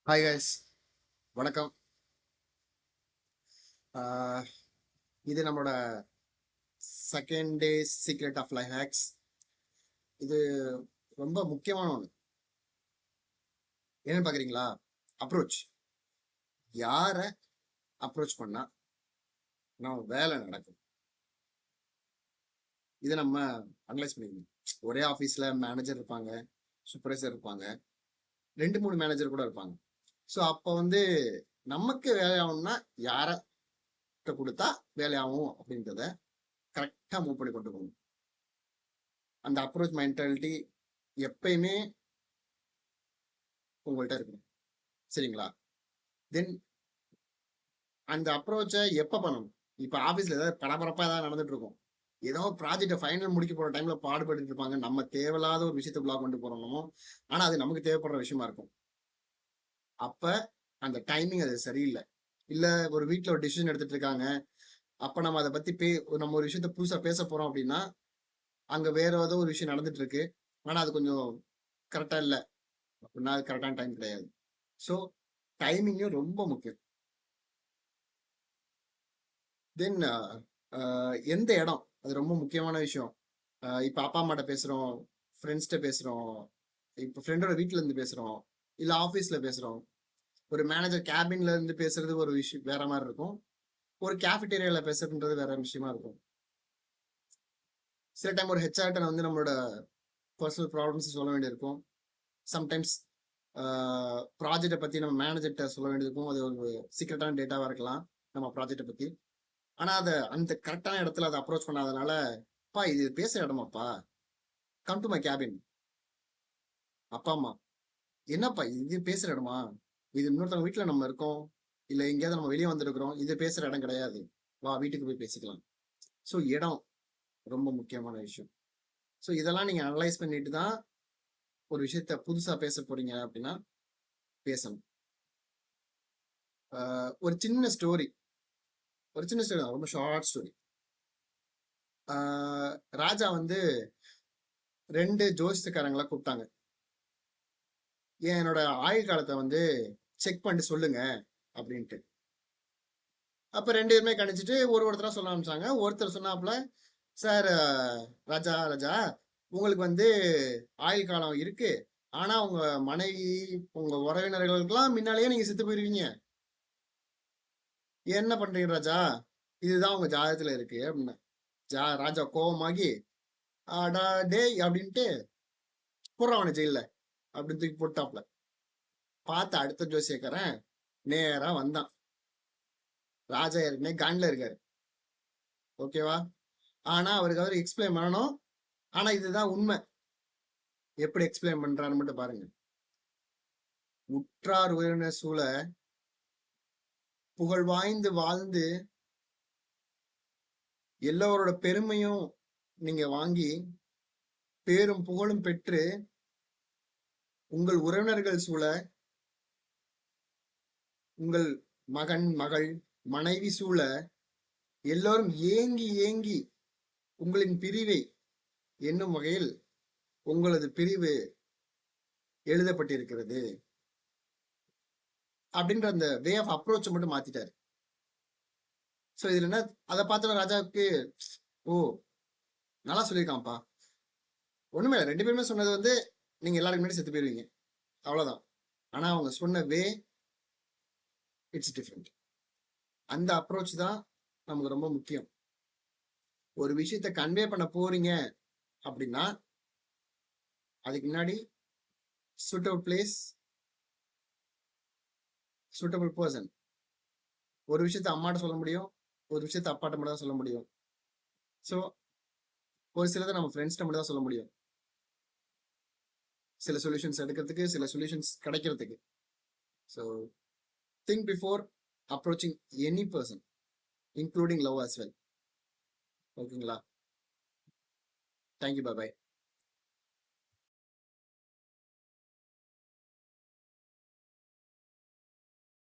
Hi guys, வணக்கம். ஆஹ் இது நம்மளோட second day secret of life hacks. இது ரொம்ப முக்கியமான ஒன்று. என்னன்னு பார்க்குறீங்களா? அப்ரோச். யாரை அப்ரோச் பண்ணா நம்ம வேலை நடக்கும், இதை நம்ம அனலைஸ் பண்ணிக்கணும். ஒரே ஆஃபீஸில் மேனேஜர் இருப்பாங்க, சூப்பர்வைசர் இருப்பாங்க, 2-3 மேனேஜர் கூட இருப்பாங்க. ஸோ அப்போ நமக்கு வேலை ஆகணும்னா யாரை கொடுத்தா வேலையாகும் அப்படின்றத கரெக்டாக மூவ் பண்ணி கொண்டு போகணும். அந்த அப்ரோச் மென்டாலிட்டி எப்பயுமே உங்கள்கிட்ட இருக்கணும். சரிங்களா? தென் அந்த அப்ரோச்சை எப்போ பண்ணணும்? இப்போ ஆஃபீஸில் ஏதாவது பரபரப்பாக ஏதாவது நடந்துட்டு இருக்கும், ஏதோ ப்ராஜெக்டை ஃபைனல் முடிக்க போகிற டைமில் பாடுபட்டு இருப்பாங்க, நம்ம தேவையில்லாத ஒரு விஷயத்தை பிளாக் கொண்டு போகிறோமோ, ஆனால் அது நமக்கு தேவைப்படுற விஷயமா இருக்கும். அப்போ அந்த டைமிங் அது சரியில்லை. இல்லை ஒரு வீட்டில் ஒரு டிசிஷன் எடுத்துட்டு இருக்காங்க, அப்போ நம்ம அதை பற்றி நம்ம ஒரு விஷயத்த புதுசாக பேச போகிறோம் அப்படின்னா, அங்கே வேற ஏதோ ஒரு விஷயம் நடந்துட்டு இருக்கு, ஆனால் அது கொஞ்சம் கரெக்டாக இல்லை அப்படின்னா அது கரெக்டான டைம் கிடையாது. ஸோ டைமிங்கும் ரொம்ப முக்கியம். தென் எந்த இடம், அது ரொம்ப முக்கியமான விஷயம். இப்போ அப்பா அம்மாட்ட பேசுகிறோம், ஃப்ரெண்ட்ஸ்கிட்ட பேசுகிறோம், இப்போ ஃப்ரெண்டோட வீட்டில் இருந்து பேசுகிறோம், இல்லை ஆஃபீஸில் பேசுகிறோம். ஒரு மேனேஜர் கேபின்ல இருந்து பேசுறது ஒரு விஷயம் வேற மாதிரி இருக்கும், ஒரு கேஃபிட்டேரியாவில் பேசுறதுன்றது வேற விஷயமா இருக்கும். சில டைம் ஒரு ஹெச்ஆர்ட்ட நம்மளோட பர்சனல் ப்ராப்ளம்ஸ் சொல்ல வேண்டியிருக்கும். சம்டைம்ஸ் ப்ராஜெக்டை பற்றி நம்ம மேனேஜர்கிட்ட சொல்ல வேண்டியிருக்கும். அது ஒரு சீக்ரெட்டான டேட்டாவாக இருக்கலாம் நம்ம ப்ராஜெக்டை பற்றி. ஆனால் அதை அந்த கரெக்டான இடத்துல அதை அப்ரோச் பண்ணாதனால, பா இது பேசுகிற இடமாப்பா, கம் டு மை கேபின். அப்பா அம்மா, என்னப்பா இது பேசுகிற இடமா? இது இன்னொருத்தவங்க வீட்டில் நம்ம இருக்கோம், இல்லை எங்கேயாவது நம்ம வெளியே வந்திருக்கிறோம், இது பேசுகிற இடம் கிடையாது, வா வீட்டுக்கு போய் பேசிக்கலாம். ஸோ இடம் ரொம்ப முக்கியமான விஷயம். ஸோ இதெல்லாம் நீங்கள் அனலைஸ் பண்ணிட்டு தான் ஒரு விஷயத்த புதுசாக பேச போறீங்க அப்படின்னா பேசணும். ஒரு சின்ன ஸ்டோரி, தான், ரொம்ப ஷார்ட் ஸ்டோரி. ராஜா 2 ஜோசியக்காரங்களை கூப்பிட்டாங்க. என்னோட ஆயுள் காலத்தை செக் பண்ணிட்டு சொல்லுங்க அப்படின்ட்டு. அப்ப 2 பேருமே கணிச்சிட்டு ஒருத்தரா சொல்ல ஆரம்பிச்சாங்க. ஒருத்தர் சொன்னாப்புல, சார், ராஜா ராஜா உங்களுக்கு ஆயுள் காலம் இருக்கு, ஆனா உங்க மனைவி உங்க உறவினர்களுக்கெல்லாம் முன்னாலேயே நீங்க செத்து போயிருவீங்க. என்ன பண்றீங்க ராஜா? இதுதான் உங்க ஜாதகத்துல இருக்கு அப்படின்னு. ராஜா கோபமாகி, ஆடா டேய் அப்படின்ட்டு போடுறவன ஜெயில அப்படின்னு தூக்கி போட்டாப்ல. பார்த்த அடுத்த ஜோசியக்காரன் நேரா வந்தான். ராஜா ஏற்கனவே கண்ல இருக்காரு, ஓகேவா? ஆனா அவருக்கு எக்ஸ்பிளைன் பண்ணணும். ஆனா இதுதான் உண்மை. எப்படி எக்ஸ்பிளைன் பண்றான்னு மட்டும் பாருங்க. உற்றார் உறவினர் சூழ புகழ் வாய்ந்து வாழ்ந்து எல்லோரோட பெருமையும் நீங்க வாங்கி பேரும் புகழும் பெற்று உங்கள் உறவினர்கள் சூழ உங்கள் மகன் மகள் மனைவி சூழ எல்லோரும் ஏங்கி ஏங்கி உங்களின் பிரிவை என்னும் வகையில் உங்களது பிரிவு எழுதப்பட்டிருக்கிறது அப்படின்ற அந்த வே ஆஃப் அப்ரோச் மட்டும் மாத்திட்டாரு. ஸோ இதுல என்ன, அதை பார்த்த ராஜாவுக்கு, ஓ நல்லா சொல்லியிருக்கான்ப்பா. ஒண்ணுமே இல்லை, 2 பேருமே சொன்னது நீங்க எல்லாருக்கும் முன்னாடி செத்து போயிருவீங்க, அவ்வளவுதான். ஆனா அவங்க சொன்ன வே இட்ஸ் டிஃப்ரெண்ட். அந்த அப்ரோச் தான் நமக்கு ரொம்ப முக்கியம். ஒரு விஷயத்த கன்வே பண்ண போறீங்க அப்படின்னா அதுக்கு முன்னாடி சூட்டபிள் பிளேஸ், சூட்டபிள் பர்சன். ஒரு விஷயத்த அம்மாட்ட சொல்ல முடியும், ஒரு விஷயத்த அப்பாட்ட மட்டும் தான் சொல்ல முடியும். ஸோ ஒரு சிலதை நம்ம ஃப்ரெண்ட்ஸ்கிட்ட மட்டும் தான் சொல்ல முடியும், சில சொல்யூஷன்ஸ் எடுக்கிறதுக்கு, சில சொல்யூஷன்ஸ் கிடைக்கிறதுக்கு. So think before approaching any person, including love as well. ஓகேங்களா? Thank you, bye by.